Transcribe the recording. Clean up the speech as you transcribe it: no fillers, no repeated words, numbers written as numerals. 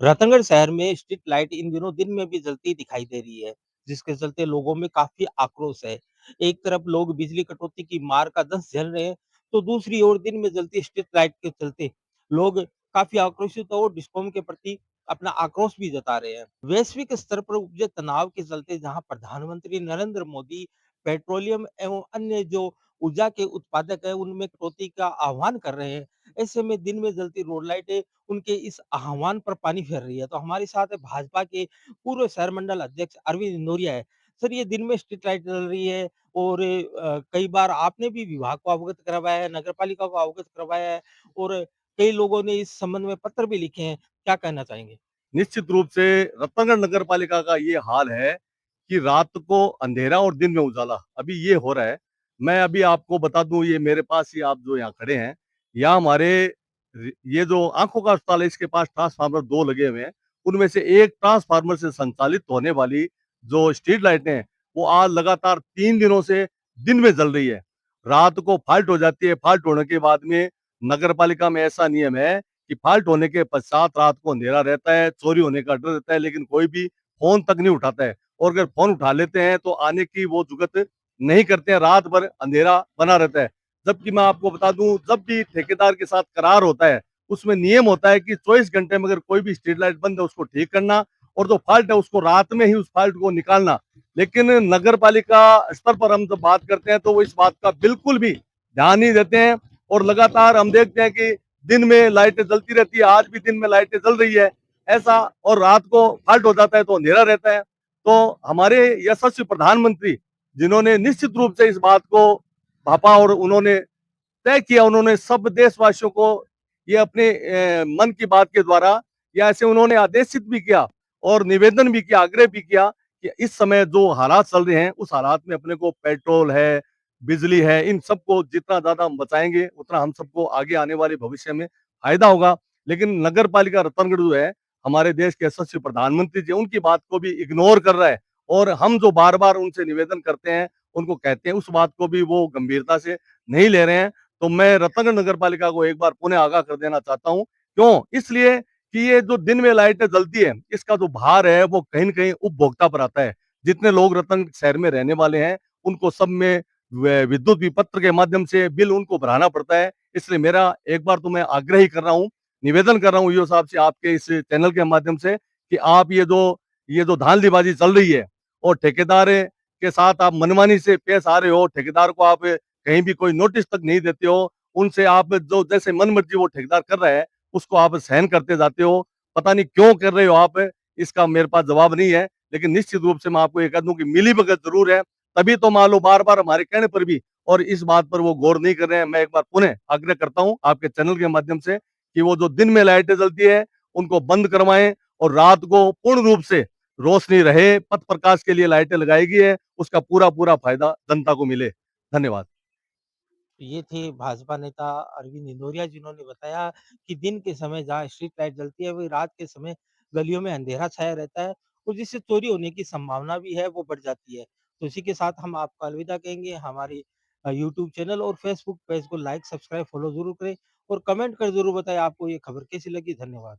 रतनगढ़ शहर में street light in दिनों दिन में भी जलती दिखाई दे रही है, जिसके चलते लोगों में काफ़ी आक्रोश है। एक तरफ लोग बिजली कटौती की मार का दंश झेल रहे हैं, तो दूसरी ओर दिन में जलती स्ट्रीट लाइट के चलते लोग काफ़ी आक्रोशित और डिस्कॉम के प्रति अपना आक्रोश भी जता रहे हैं। वैश्विक स्तर पर उपजे तनाव के चलते जहां प्रधानमंत्री नरेंद्र मोदी पेट्रोलियम एवं अन्य जो ऊर्जा के उत्पादक है, उनमें कटौती का आह्वान कर रहे हैं। ऐसे में दिन में जलती रोड लाइटें उनके इस आह्वान पर पानी फेर रही है। तो हमारे साथ है भाजपा के पूर्व शहर मंडल अध्यक्ष अरविंद इंदौरिया है। सर, ये दिन में स्ट्रीट लाइट जल रही है और कई बार आपने भी विभाग को अवगत करवाया है, नगर पालिका को अवगत करवाया है और कई लोगों ने इस संबंध में पत्र भी लिखे हैं। क्या कहना चाहेंगे? निश्चित रूप से रत्नागिरी नगर पालिका का ये हाल है कि रात को अंधेरा और दिन में उजाला अभी ये हो रहा है। मैं अभी आपको बता दूं, ये मेरे पास ही आप जो यहाँ खड़े हैं, यहाँ हमारे ये जो आंखों का अस्पताल है, इसके पास ट्रांसफार्मर दो लगे हुए हैं। उनमें से एक ट्रांसफार्मर से संचालित होने वाली जो स्ट्रीट लाइटें हैं, वो आज लगातार 3 दिनों से दिन में जल रही है। रात को फॉल्ट हो जाती है। फॉल्ट होने के बाद में नगर पालिका में ऐसा नियम है कि फॉल्ट होने के पश्चात रात को अंधेरा रहता है, चोरी होने का डर रहता है, लेकिन कोई भी फोन तक नहीं उठाता है। और अगर फोन उठा लेते हैं तो आने की वो जुगत नहीं करते हैं। रात भर अंधेरा बना रहता है। जबकि मैं आपको बता दूं, जब भी ठेकेदार के साथ करार होता है, उसमें नियम होता है कि 24 घंटे में अगर कोई भी स्ट्रीट लाइट बंद है उसको ठीक करना, और जो फॉल्ट है उसको रात में ही उस फॉल्ट को निकालना। लेकिन नगर पालिका स्तर पर हम जब बात करते हैं तो वो इस बात का बिल्कुल भी ध्यान नहीं देते हैं। और लगातार हम देखते हैं कि दिन में लाइटें जलती रहती है। आज भी दिन में लाइटें जल रही है ऐसा, और रात को फॉल्ट हो जाता है तो अंधेरा रहता है। तो हमारे यशस्वी प्रधानमंत्री, जिन्होंने निश्चित रूप से इस बात को भापा और उन्होंने तय किया, उन्होंने सब देशवासियों को ये अपने मन की बात के द्वारा या ऐसे उन्होंने आदेशित भी किया और निवेदन भी किया, आग्रह भी किया कि इस समय जो हालात चल रहे हैं, उस हालात में अपने को पेट्रोल है, बिजली है, इन सबको जितना ज्यादा हम बचाएंगे उतना हम सबको आगे आने वाले भविष्य में फायदा होगा। लेकिन नगर पालिका रतनगढ़ जो है, हमारे देश के यशस्वी प्रधानमंत्री जी उनकी बात को भी इग्नोर कर रहा है। और हम जो बार बार उनसे निवेदन करते हैं, उनको कहते हैं, उस बात को भी वो गंभीरता से नहीं ले रहे हैं। तो मैं रतनगढ़ नगर पालिका को एक बार पुनः आगाह कर देना चाहता हूँ। क्यों? इसलिए कि ये जो दिन में लाइटें जलती है, इसका जो भार है वो कहीं न कहीं उपभोक्ता पर आता है। जितने लोग रतन शहर में रहने वाले हैं, उनको सब में विद्युत विपत्र के माध्यम से बिल उनको भराना पड़ता है। इसलिए मेरा एक बार तो मैं आग्रह ही कर रहा हूँ, निवेदन कर रहा हूँ ईओ साहब से, आपके इस चैनल के माध्यम से, कि आप ये जो धांधलीबाजी चल रही है और ठेकेदार के साथ आप मनमानी से पेश आ रहे हो, ठेकेदार को आप कहीं भी कोई नोटिस तक नहीं देते हो, उनसे आप जो जैसे मन मर्जी वो ठेकेदार कर रहा है, उसको आप सहन करते जाते हो। पता नहीं क्यों कर रहे हो आप, इसका मेरे पास जवाब नहीं है। लेकिन निश्चित रूप से मैं आपको ये कह दूं कि मिलीभगत जरूर है, तभी तो मान लो बार बार हमारे कहने पर भी और इस बात पर वो गौर नहीं कर रहे हैं। मैं एक बार पुनः आग्रह करता हूँ आपके चैनल के माध्यम से कि वो जो दिन में लाइटें जलती है उनको बंद करवाएं, और रात को पूर्ण रूप से रोशनी रहे, पथ प्रकाश के लिए लाइटें लगाई गई है, उसका पूरा पूरा फायदा जनता को मिले। धन्यवाद। ये थे भाजपा नेता अरविंद इंदौरिया, जिन्होंने बताया कि दिन के समय जहाँ स्ट्रीट लाइट जलती है, वही रात के समय गलियों में अंधेरा छाया रहता है और जिससे चोरी होने की संभावना भी है, वो बढ़ जाती है। तो इसी के साथ हम आपको अलविदा कहेंगे। हमारे यूट्यूब चैनल और फेसबुक पेज को लाइक, सब्सक्राइब, फॉलो ज़रूर करें और कमेंट कर ज़रूर बताएँ आपको ये खबर कैसी लगी। धन्यवाद।